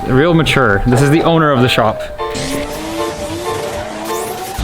Real mature. This is the owner of the shop.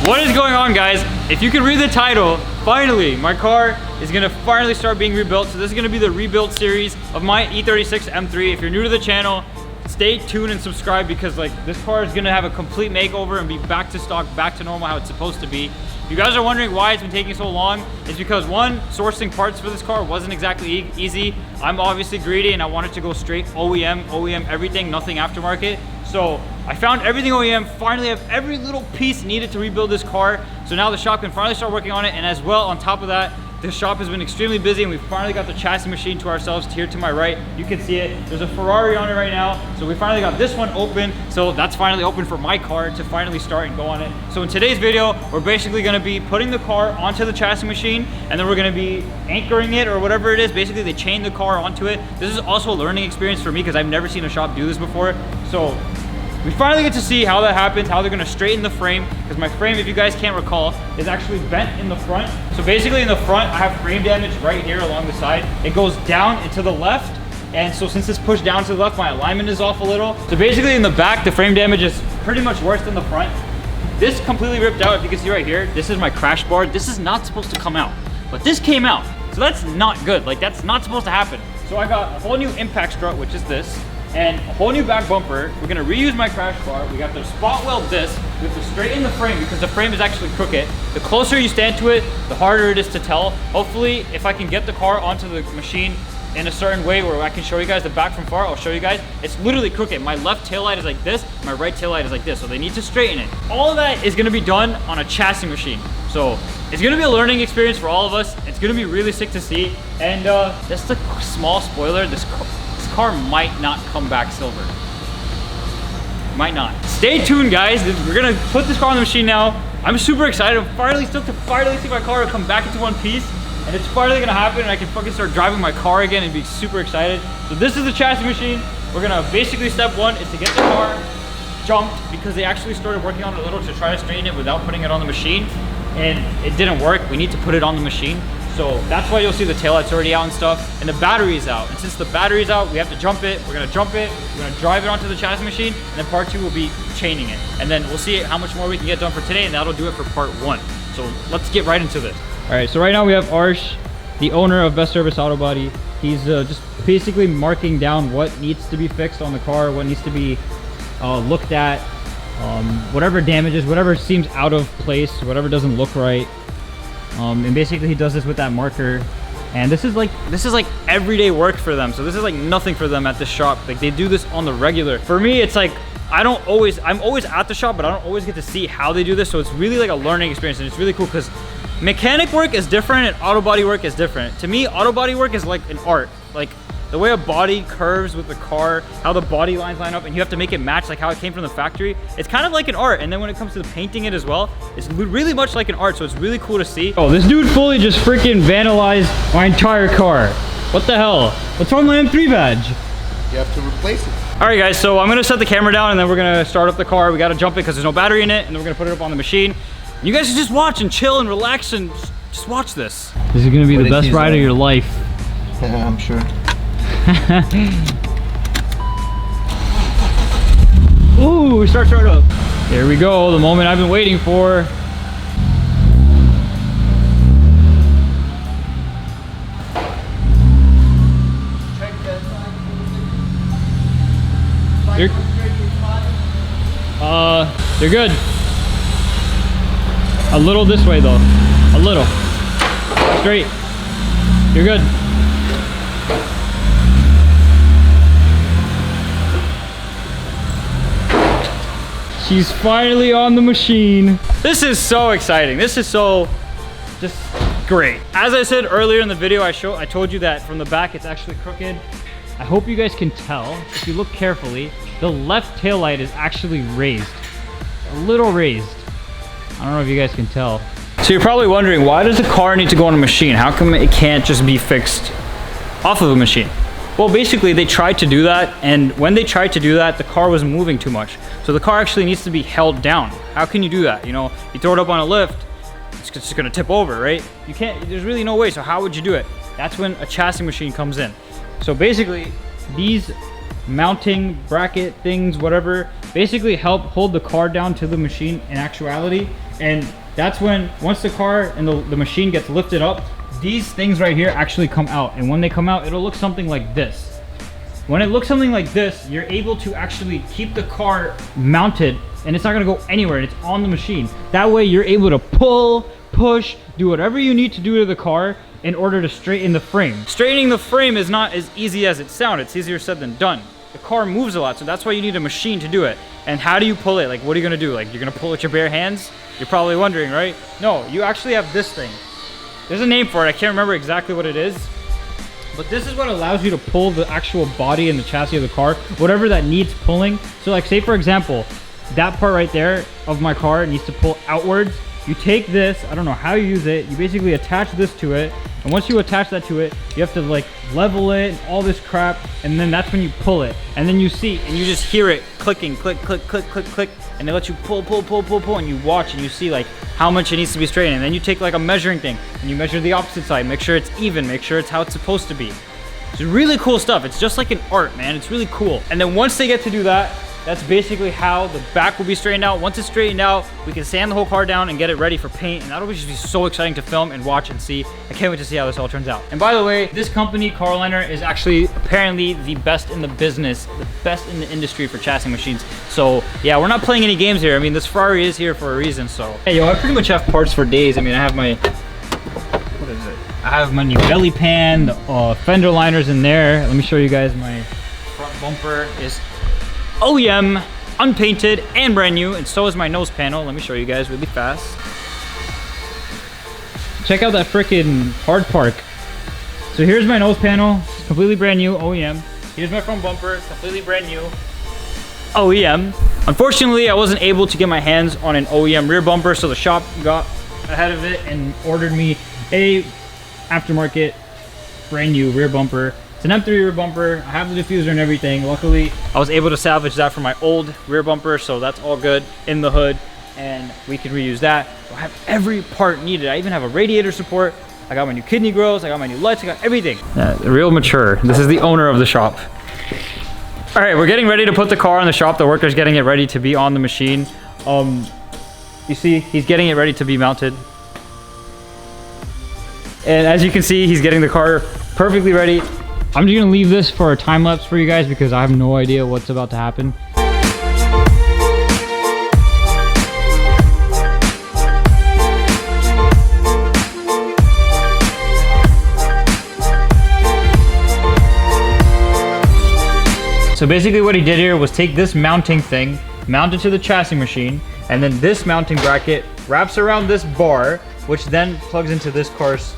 What is going on, guys? If you can read the title, finally, my car is gonna finally start being rebuilt. So this is gonna be the rebuild series of my E36 M3. If you're new to the channel, stay tuned and subscribe because like this car is gonna have a complete makeover and be back to stock, back to normal, how it's supposed to be. If you guys are wondering why it's been taking so long, it's because one, sourcing parts for this car wasn't exactly easy. I'm obviously greedy and I wanted to go straight OEM everything, nothing aftermarket. So I found everything OEM, finally have every little piece needed to rebuild this car. So now the shop can finally start working on it. And as well, on top of that, the shop has been extremely busy and we finally got the chassis machine to ourselves here to my right. You can see it. There's a Ferrari on it right now. So we finally got this one open. So that's finally open for my car to finally start and go on it. So in today's video, we're basically gonna be putting the car onto the chassis machine and then we're gonna be anchoring it or whatever it is. Basically, they chain the car onto it. This is also a learning experience for me because I've never seen a shop do this before. So we finally get to see how that happens, how they're gonna straighten the frame, because my frame, if you guys can't recall, is actually bent in the front. So basically in the front, I have frame damage right here along the side. It goes down and to the left, and so since it's pushed down to the left, my alignment is off a little. So basically in the back, the frame damage is pretty much worse than the front. This completely ripped out, if you can see right here, this is my crash bar. This is not supposed to come out, but this came out. So that's not good, like that's not supposed to happen. So I got a whole new impact strut, which is this, and a whole new back bumper. We're gonna reuse my crash bar. We got the spot weld disc. We have to straighten the frame because the frame is actually crooked. The closer you stand to it, the harder it is to tell. Hopefully, if I can get the car onto the machine in a certain way where I can show you guys the back from far, I'll show you guys. It's literally crooked. My left taillight is like this, my right taillight is like this, so they need to straighten it. All of that is gonna be done on a chassis machine. So it's gonna be a learning experience for all of us. It's gonna be really sick to see. And just a small spoiler, this car might not come back silver. Might not. Stay tuned, guys. We're gonna put this car on the machine now. I'm super excited. I'm finally stoked to finally see my car come back into one piece. And it's finally gonna happen and I can fucking start driving my car again and be super excited. So this is the chassis machine. We're gonna basically, step one is to get the car jumped because they actually started working on it a little to try to straighten it without putting it on the machine. And it didn't work. We need to put it on the machine. So that's why you'll see the taillight's already out and stuff, and the battery's out. And since the battery's out, we have to jump it. We're gonna jump it, we're gonna drive it onto the chassis machine, and then part two will be chaining it. And then we'll see how much more we can get done for today, and that'll do it for part one. So let's get right into this. All right, so right now we have Arsh, the owner of Best Service Auto Body. He's just basically marking down what needs to be fixed on the car, what needs to be looked at, whatever damages, whatever seems out of place, whatever doesn't look right. And basically he does this with that marker, and this is like everyday work for them. So this is like nothing for them at this shop. Like they do this on the regular. For me, it's like I'm always at the shop, but I don't always get to see how they do this. So it's really like a learning experience, and it's really cool because mechanic work is different and auto body work is different. To me, auto body work is like an art. Like the way a body curves with the car, how the body lines line up, and you have to make it match like how it came from the factory. It's kind of like an art. And then when it comes to painting it as well, it's really much like an art. So it's really cool to see. Oh, this dude fully just freaking vandalized my entire car. What the hell? What's wrong with my M3 badge? You have to replace it. All right, guys, so I'm gonna set the camera down and then we're gonna start up the car. We gotta jump it because there's no battery in it, and then we're gonna put it up on the machine. You guys should just watch and chill and relax and just watch this. This is gonna be the best ride of your life. Yeah, I'm sure. Ooh, start right up. Here we go, the moment I've been waiting for. They're good. A little this way though. A little. Straight. You're good. She's finally on the machine. This is so exciting. This is so just great. As I said earlier in the video, I told you that from the back it's actually crooked. I hope you guys can tell. If you look carefully, the left taillight is actually raised. A little raised. I don't know if you guys can tell. So you're probably wondering, why does the car need to go on a machine? How come it can't just be fixed off of a machine? Well, basically they tried to do that, and when they tried to do that, the car was moving too much. So the car actually needs to be held down. How can you do that? You know, you throw it up on a lift, it's just gonna tip over, right? You can't, there's really no way, so how would you do it? That's when a chassis machine comes in. So basically, these mounting bracket things, whatever, basically help hold the car down to the machine in actuality. And that's when, once the car and the machine gets lifted up, these things right here actually come out. And when they come out, it'll look something like this. When it looks something like this, you're able to actually keep the car mounted and it's not gonna go anywhere, and it's on the machine. That way you're able to pull, push, do whatever you need to do to the car in order to straighten the frame. Straightening the frame is not as easy as it sounds. It's easier said than done. The car moves a lot, so that's why you need a machine to do it. And how do you pull it? Like, what are you gonna do? Like, you're gonna pull with your bare hands? You're probably wondering, right? No, you actually have this thing. There's a name for it. I can't remember exactly what it is. But this is what allows you to pull the actual body and the chassis of the car, whatever that needs pulling. So like, say for example, that part right there of my car needs to pull outwards. You take this, I don't know how you use it, you basically attach this to it, and once you attach that to it, you have to like level it and all this crap, and then that's when you pull it. And then you see, and you just hear it clicking, click, click, click, click, click, and it lets you pull, pull, pull, pull, pull, and you watch and you see like how much it needs to be straightened. And then you take like a measuring thing, and you measure the opposite side, make sure it's even, make sure it's how it's supposed to be. It's really cool stuff. It's just like an art, man. It's really cool. And then once they get to do that, that's basically how the back will be straightened out. Once it's straightened out, we can sand the whole car down and get it ready for paint, and that'll just be so exciting to film and watch and see. I can't wait to see how this all turns out. And by the way, this company, Carliner, is actually apparently the best in the business, the best in the industry for chassis machines. So yeah, we're not playing any games here. I mean, this Ferrari is here for a reason, so. Hey, yo, I pretty much have parts for days. I mean, I have my, what is it? I have my new belly pan, the fender liners in there. Let me show you guys. My front bumper is OEM, unpainted, and brand new, and so is my nose panel. Let me show you guys really fast. Check out that freaking hard park. So here's my nose panel, it's completely brand new, OEM. Here's my front bumper, completely brand new, OEM. Unfortunately, I wasn't able to get my hands on an OEM rear bumper, so the shop got ahead of it and ordered me a aftermarket brand new rear bumper. It's an M3 rear bumper. I have the diffuser and everything. Luckily, I was able to salvage that from my old rear bumper, so that's all good in the hood, and we can reuse that. I have every part needed. I even have a radiator support. I got my new kidney grills. I got my new lights. I got everything. Real mature. This is the owner of the shop. All right, we're getting ready to put the car in the shop. The worker's getting it ready to be on the machine. You see, he's getting it ready to be mounted. And as you can see, he's getting the car perfectly ready. I'm just gonna leave this for a time lapse for you guys because I have no idea what's about to happen. So basically what he did here was take this mounting thing, mount it to the chassis machine, and then this mounting bracket wraps around this bar, which then plugs into this car's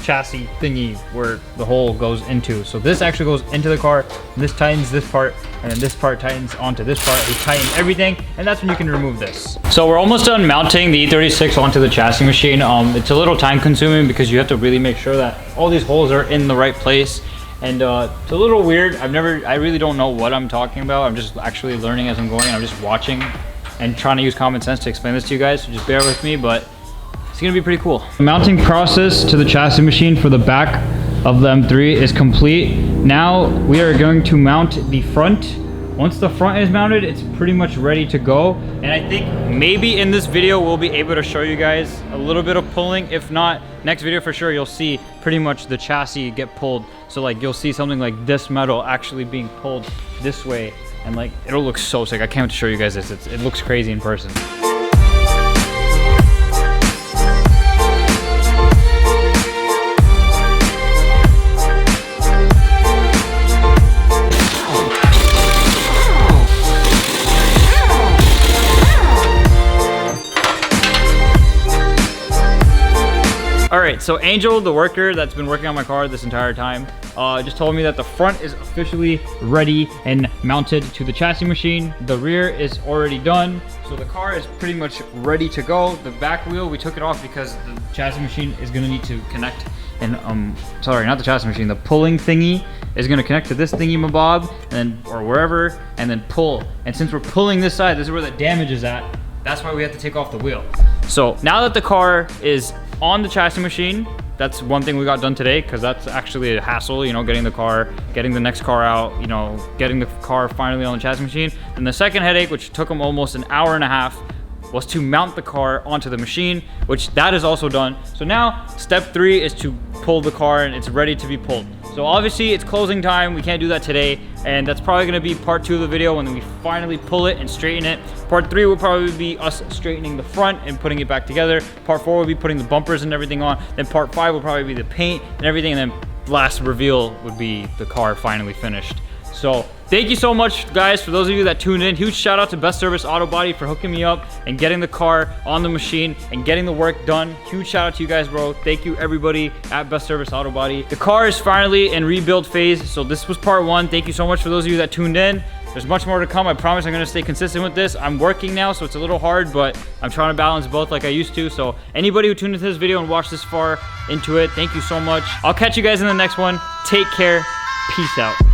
chassis thingy where the hole goes into. So this actually goes into the car, and this tightens this part, and then this part tightens onto this part. We tighten everything, and that's when you can remove this. So we're almost done mounting the E36 onto the chassis machine. It's a little time consuming because you have to really make sure that all these holes are in the right place. And it's a little weird. I really don't know what I'm talking about. I'm just actually learning as I'm going, and I'm just watching and trying to use common sense to explain this to you guys, so just bear with me, but it's gonna be pretty cool. The mounting process to the chassis machine for the back of the M3 is complete. Now we are going to mount the front. Once the front is mounted, it's pretty much ready to go. And I think maybe in this video, we'll be able to show you guys a little bit of pulling. If not, next video for sure, you'll see pretty much the chassis get pulled. So like you'll see something like this metal actually being pulled this way. And like, it'll look so sick. I can't wait to show you guys this. It looks crazy in person. All right, so Angel, the worker that's been working on my car this entire time, just told me that the front is officially ready and mounted to the chassis machine. The rear is already done, so the car is pretty much ready to go. The back wheel, we took it off because the chassis machine is gonna need to connect. And sorry, not the chassis machine, the pulling thingy is gonna connect to this thingy-mabob, and or wherever, and then pull. And since we're pulling this side, this is where the damage is at. That's why we have to take off the wheel. So now that the car is on the chassis machine, that's one thing we got done today, because that's actually a hassle, you know, getting the next car out, you know, getting the car finally on the chassis machine. And the second headache, which took them almost an hour and a half, was to mount the car onto the machine, which that is also done. So now step 3 is to pull the car, and it's ready to be pulled. So obviously it's closing time, we can't do that today, and that's probably gonna be part 2 of the video when we finally pull it and straighten it. Part 3 will probably be us straightening the front and putting it back together. Part 4 will be putting the bumpers and everything on. Then part 5 will probably be the paint and everything, and then last reveal would be the car finally finished. So thank you so much, guys, for those of you that tuned in. Huge shout out to Best Service Auto Body for hooking me up and getting the car on the machine and getting the work done. Huge shout out to you guys, bro. Thank you everybody at Best Service Auto Body. The car is finally in rebuild phase, so this was part 1. Thank you so much for those of you that tuned in. There's much more to come. I promise I'm gonna stay consistent with this. I'm working now, so it's a little hard, but I'm trying to balance both like I used to. So anybody who tuned into this video and watched this far into it, thank you so much. I'll catch you guys in the next one. Take care. Peace out.